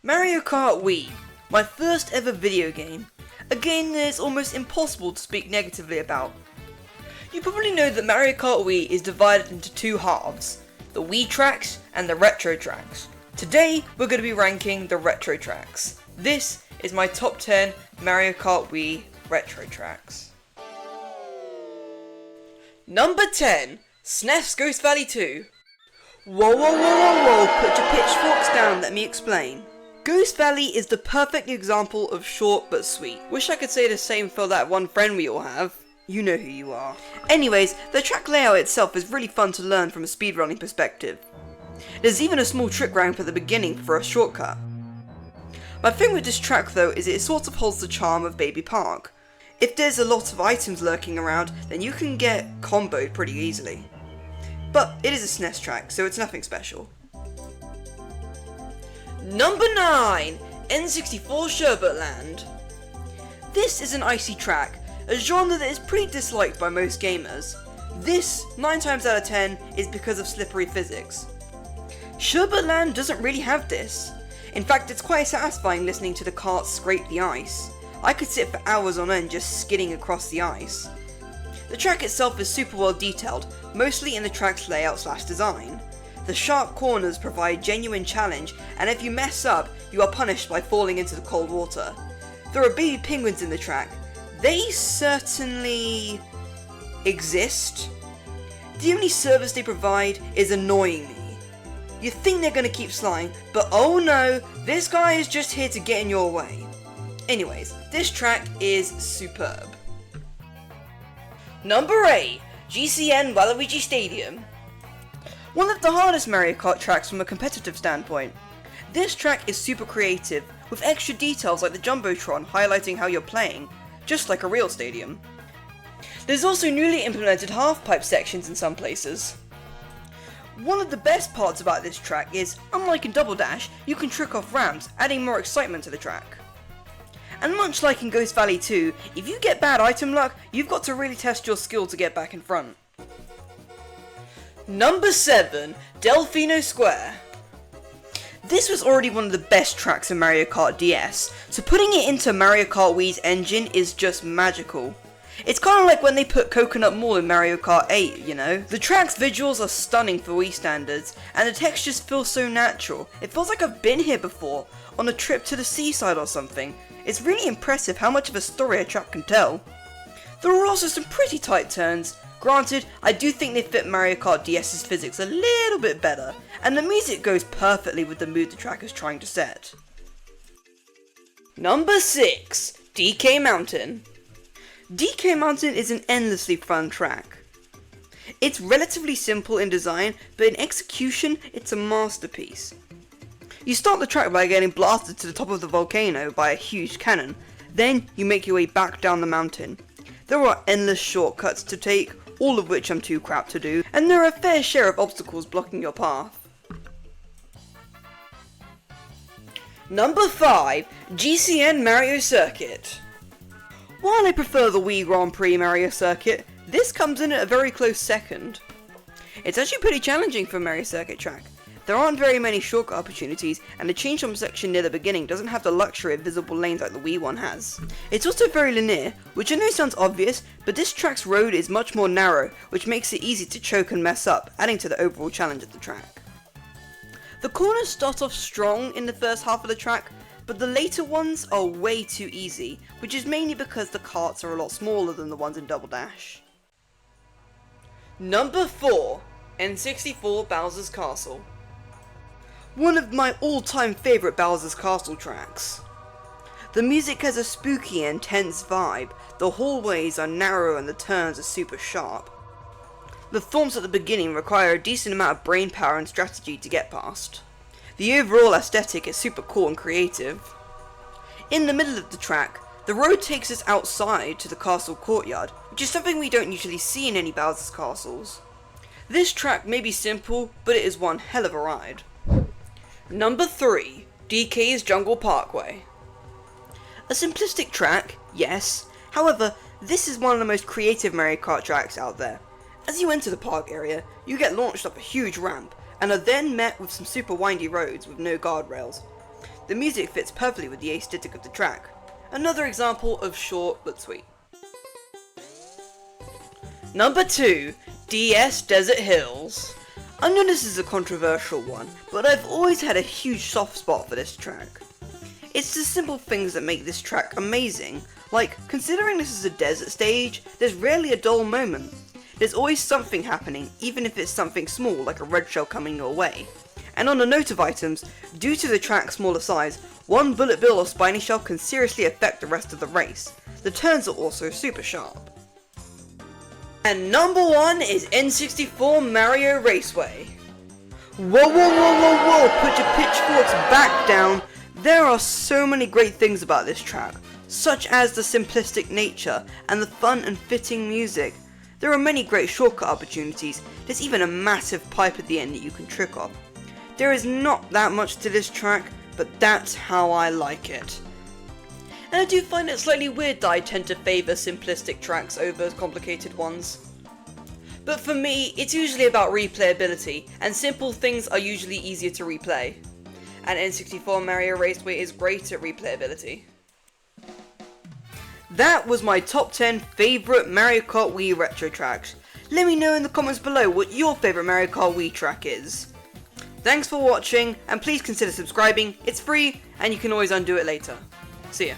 Mario Kart Wii, my first ever video game. A game that is almost impossible to speak negatively about. You probably know that Mario Kart Wii is divided into two halves, the Wii tracks and the retro tracks. Today we're going to be ranking the retro tracks. This is my top 10 Mario Kart Wii retro tracks. Number 10, SNES Ghost Valley 2. Whoa, put your pitchforks down, let me explain. Ghost Valley is the perfect example of short but sweet. Wish I could say the same for that one friend we all have. You know who you are. Anyways, the track layout itself is really fun to learn from a speedrunning perspective. There's even a small trick ramp at the beginning for a shortcut. My thing with this track though is it sort of holds the charm of Baby Park. If there's a lot of items lurking around, then you can get comboed pretty easily. But it is a SNES track, so it's nothing special. Number 9, N64 Sherbet Land. This is an icy track, a genre that is pretty disliked by most gamers. This, 9 times out of 10, is because of slippery physics. Sherbet Land doesn't really have this. In fact, it's quite satisfying listening to the cart scrape the ice. I could sit for hours on end just skidding across the ice. The track itself is super well detailed, mostly in the track's layout / design. The sharp corners provide genuine challenge, and if you mess up, you are punished by falling into the cold water. There are baby penguins in the track. They certainly exist. The only service they provide is annoying me. You think they're gonna keep flying, but oh no, this guy is just here to get in your way. Anyways, this track is superb. Number 8, GCN Waluigi Stadium. One of the hardest Mario Kart tracks from a competitive standpoint. This track is super creative, with extra details like the Jumbotron highlighting how you're playing, just like a real stadium. There's also newly implemented half-pipe sections in some places. One of the best parts about this track is, unlike in Double Dash, you can trick off ramps, adding more excitement to the track. And much like in Ghost Valley 2, if you get bad item luck, you've got to really test your skill to get back in front. Number 7, Delfino Square. This was already one of the best tracks in Mario Kart DS, so putting it into Mario Kart Wii's engine is just magical. It's kinda like when they put Coconut Mall in Mario Kart 8, you know? The track's visuals are stunning for Wii standards, and the textures feel so natural. It feels like I've been here before, on a trip to the seaside or something. It's really impressive how much of a story a track can tell. There are also some pretty tight turns. Granted, I do think they fit Mario Kart DS's physics a little bit better, and the music goes perfectly with the mood the track is trying to set. Number 6, DK Mountain. DK Mountain is an endlessly fun track. It's relatively simple in design, but in execution, it's a masterpiece. You start the track by getting blasted to the top of the volcano by a huge cannon, then you make your way back down the mountain. There are endless shortcuts to take, all of which I'm too crap to do, and there are a fair share of obstacles blocking your path. Number 5, GCN Mario Circuit. While I prefer the Wii Grand Prix Mario Circuit, this comes in at a very close second. It's actually pretty challenging for a Mario Circuit track. There aren't very many shortcut opportunities, and the change jump section near the beginning doesn't have the luxury of visible lanes like the Wii one has. It's also very linear, which I know sounds obvious, but this track's road is much more narrow, which makes it easy to choke and mess up, adding to the overall challenge of the track. The corners start off strong in the first half of the track, but the later ones are way too easy, which is mainly because the karts are a lot smaller than the ones in Double Dash. Number 4, N64 Bowser's Castle. One of my all-time favourite Bowser's Castle tracks. The music has a spooky and tense vibe, the hallways are narrow and the turns are super sharp. The thorns at the beginning require a decent amount of brain power and strategy to get past. The overall aesthetic is super cool and creative. In the middle of the track, the road takes us outside to the castle courtyard, which is something we don't usually see in any Bowser's Castles. This track may be simple, but it is one hell of a ride. Number 3, DK's Jungle Parkway. A simplistic track, yes, however, this is one of the most creative Mario Kart tracks out there. As you enter the park area, you get launched up a huge ramp, and are then met with some super windy roads with no guardrails. The music fits perfectly with the aesthetic of the track. Another example of short but sweet. Number 2, DS Desert Hills. I know this is a controversial one, but I've always had a huge soft spot for this track. It's the simple things that make this track amazing, like considering this is a desert stage, there's rarely a dull moment. There's always something happening, even if it's something small like a red shell coming your way. And on the note of items, due to the track's smaller size, one bullet bill or spiny shell can seriously affect the rest of the race. The turns are also super sharp. And number 1 is N64 Mario Raceway. Whoa, whoa, whoa, whoa, whoa, put your pitchforks back down. There are so many great things about this track, such as the simplistic nature and the fun and fitting music. There are many great shortcut opportunities, there's even a massive pipe at the end that you can trick off. There is not that much to this track, but that's how I like it. And I do find it slightly weird that I tend to favour simplistic tracks over complicated ones. But for me, it's usually about replayability, and simple things are usually easier to replay. And N64 Mario Raceway is great at replayability. That was my top 10 favourite Mario Kart Wii retro tracks. Let me know in the comments below what your favourite Mario Kart Wii track is. Thanks for watching, and please consider subscribing, it's free, and you can always undo it later. See ya.